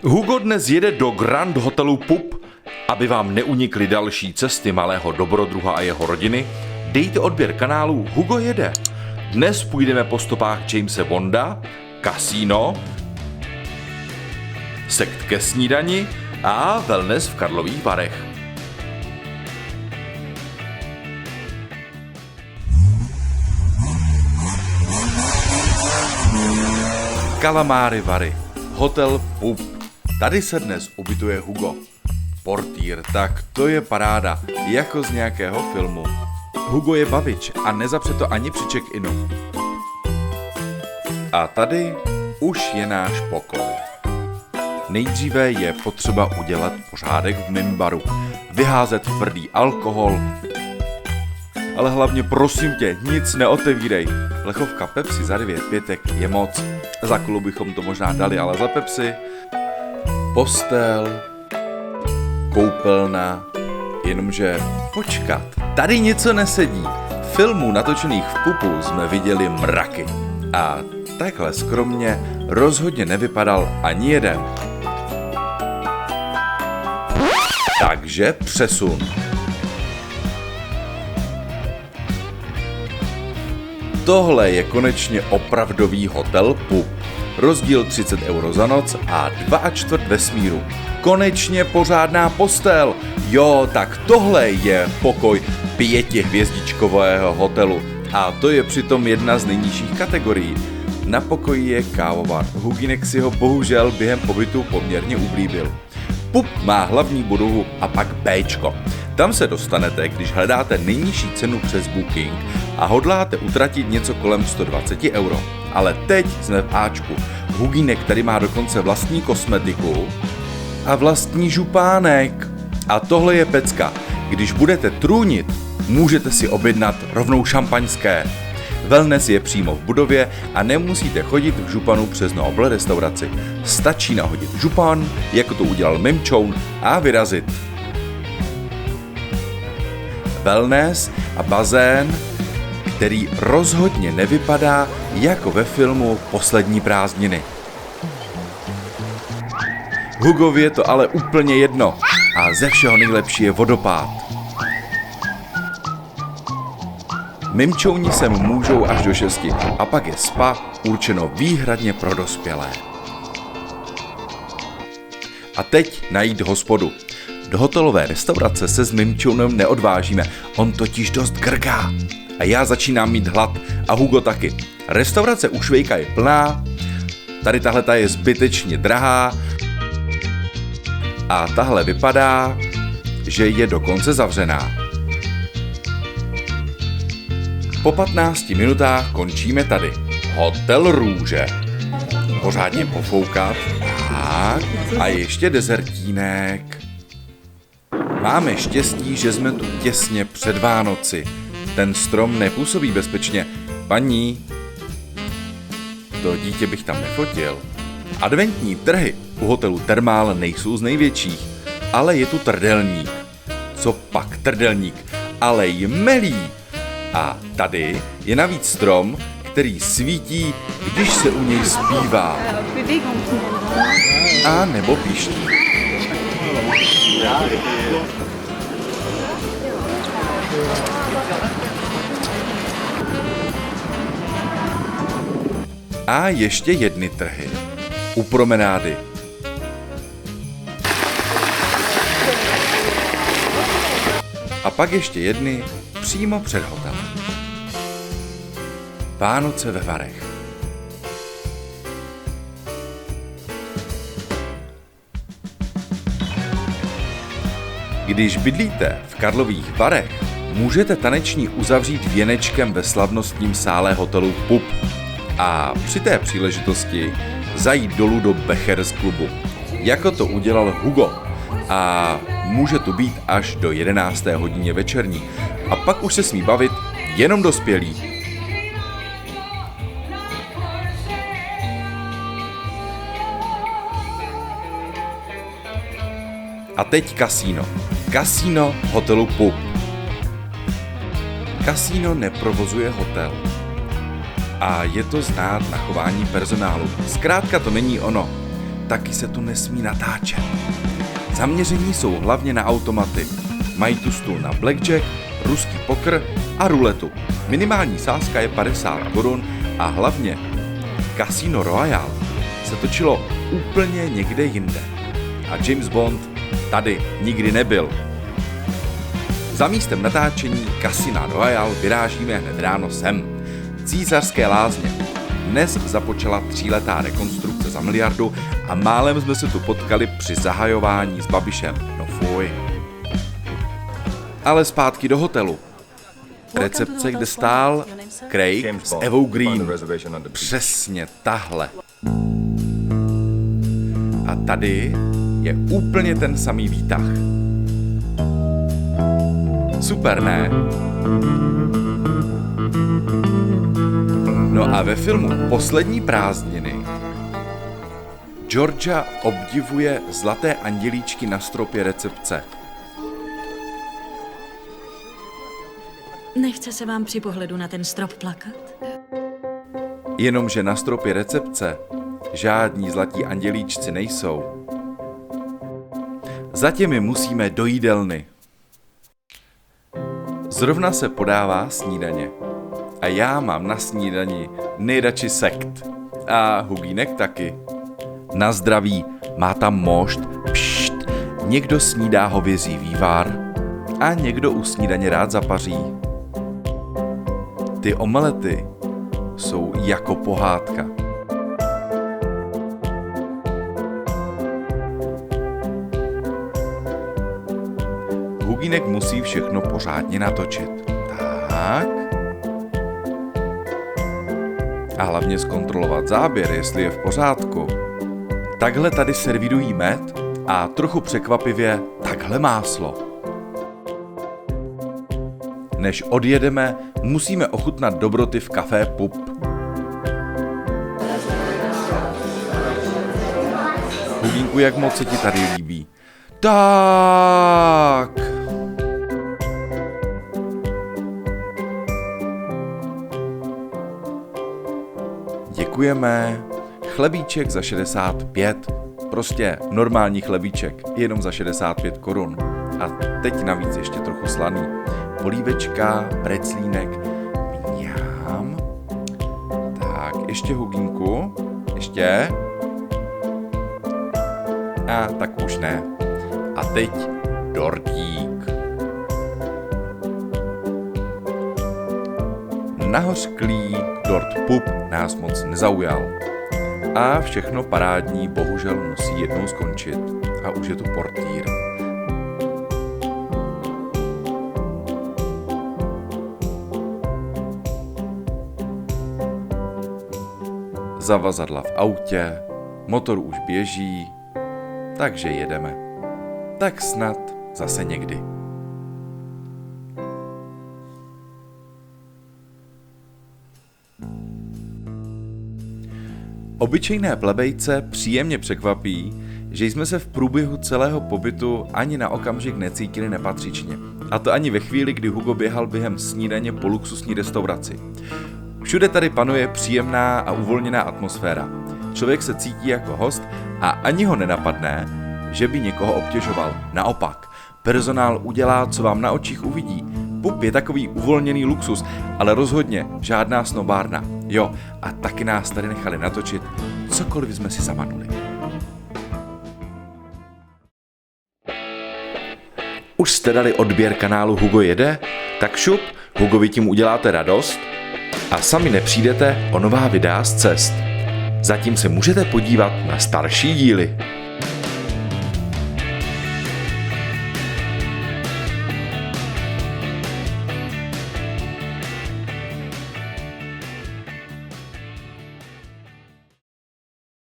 Hugo dnes jede do Grand Hotelu Pup. Aby vám neunikly další cesty malého dobrodruha a jeho rodiny, dejte odběr kanálu Hugo jede. Dnes půjdeme po stopách Jamese Bonda, kasino, sekt ke snídani a wellness v Karlových Varech. Kalamáry Vary, hotel Pup. Tady se dnes ubytuje Hugo. Portýr, tak to je paráda, jako z nějakého filmu. Hugo je bavič a nezapře to ani při check-inu. A tady už je náš pokoj. Nejdříve je potřeba udělat pořádek v mým baru, vyházet tvrdý alkohol, ale hlavně prosím tě, nic neotevírej. Plechovka Pepsi za 9,5 je moc. Za kulu bychom to možná dali, ale za Pepsi. Postel, koupelna, jenomže počkat, tady něco nesedí. Filmů natočených v Pupu jsme viděli mraky. A takhle skromně rozhodně nevypadal ani jeden. Takže přesun. Tohle je konečně opravdový hotel Pup. Rozdíl 30 € za noc a 2,25 vesmíru. Konečně pořádná postel. Jo, tak tohle je pokoj 5hvězdičkového hotelu. A to je přitom jedna z nejnižších kategorií. Na pokoji je kávovar. Hugínek si ho bohužel během pobytu poměrně ublíbil. Pup má hlavní budovu a pak Bčko. Tam se dostanete, když hledáte nejnižší cenu přes Booking a hodláte utratit něco kolem 120 €. Ale teď jsme v Ačku. Hugínek tady má dokonce vlastní kosmetiku a vlastní župánek. A tohle je pecka. Když budete trůnit, můžete si objednat rovnou šampaňské. Wellness je přímo v budově a nemusíte chodit v županu přes Noble restauraci. Stačí nahodit župan, jako to udělal Mimčoun, a vyrazit. Wellness a bazén, který rozhodně nevypadá jako ve filmu Poslední prázdniny. Hugovi je to ale úplně jedno a ze všeho nejlepší je vodopád. Mimčouni sem můžou až do 6 a pak je spa určeno výhradně pro dospělé. A teď najít hospodu. Do hotelové restaurace se s Mimčounem neodvážíme, on totiž dost grgá. A já začínám mít hlad a Hugo taky. Restaurace u Švejka je plná, tady tahleta je zbytečně drahá a tahle vypadá, že je dokonce zavřená. Po 15 minutách končíme tady. Hotel Růže. Pořádně pofoukat. Tak. A ještě dezertínek. Máme štěstí, že jsme tu těsně před Vánoci. Ten strom nepůsobí bezpečně. Paní, to dítě bych tam nefotil. Adventní trhy u hotelu Thermal nejsou z největších, ale je tu trdelník. Co pak trdelník? Ale jmelí. A tady je navíc strom, který svítí, když se u něj zpívá. A nebo píští. A ještě jedny trhy. U promenády. A pak ještě jedny přímo před hotelem. Vánoce ve Varech. Když bydlíte v Karlových Varech, můžete taneční uzavřít věnečkem ve slavnostním sále hotelu Pup a při té příležitosti zajít dolů do Bechers klubu, jako to udělal Hugo, a může tu být až do 11. hodině večerní a pak už se smí bavit jenom dospělí. A teď kasíno. Kasíno hotelu Pup. Kasíno neprovozuje hotel. A je to znát na chování personálu. Zkrátka to není ono. taky se tu nesmí natáčet. Zaměření jsou hlavně na automaty. Mají tu stůl na blackjack, ruský poker a ruletu. Minimální sázka je 50 korun a hlavně Casino Royale se točilo úplně někde jinde. A James Bond tady nikdy nebyl. Za místem natáčení Casina Royale vyrážíme hned ráno sem. Císařské lázně. Dnes započala 3letá rekonstrukce za miliardu a málem jsme se tu potkali při zahajování s Babišem. No fuj. Ale zpátky do hotelu. Recepce, kde stál Craig s Evou Green. Přesně tahle. A tady je úplně ten samý výtah. Super, ne? No a ve filmu Poslední prázdniny Georgia obdivuje zlaté andělíčky na stropě recepce. Nechce se vám při pohledu na ten strop plakat? Jenomže na stropě recepce žádní zlatí andělíčci nejsou. Za těmi musíme do jídelny. Zrovna se podává snídaně. A já mám na snídani nejradši sekt. A Hugínek taky. Na zdraví, má tam mošt, pšt, někdo snídá hovězí vývar a někdo u snídaně rád zapaří. Ty omelety jsou jako pohádka. Hugínek musí všechno pořádně natočit. Tak. A hlavně zkontrolovat záběr, jestli je v pořádku. Takhle tady servírují med a trochu překvapivě takhle máslo. Než odjedeme, musíme ochutnat dobroty v Café Pup. Hugínku, jak moc se ti tady líbí? Tak. Děkujeme. Chlebíček za 65. Prostě normální chlebíček, jenom za 65 korun. A teď navíc ještě trochu slaný. Polívečka, breclínek, mňám. Tak, ještě Hugínku. Ještě. A tak už ne. A teď dortík. Nahořklý dort Pup nás moc nezaujal. A všechno parádní bohužel musí jednou skončit. A už je tu portýr. Zavazadla v autě, motor už běží, takže jedeme. Tak snad zase někdy. Obyčejné plebejce příjemně překvapí, že jsme se v průběhu celého pobytu ani na okamžik necítili nepatřičně. A to ani ve chvíli, kdy Hugo běhal během snídaně po luxusní restauraci. Všude tady panuje příjemná a uvolněná atmosféra. Člověk se cítí jako host a ani ho nenapadne, že by někoho obtěžoval. Naopak, personál udělá, co vám na očích uvidí. Pup je takový uvolněný luxus, ale rozhodně žádná snobárna. Jo, a taky nás tady nechali natočit, cokoliv jsme si zamanuli. Už jste dali odběr kanálu Hugo jede? Tak šup, Hugovi tím uděláte radost a sami nepřijdete o nová videa z cest. Zatím se můžete podívat na starší díly.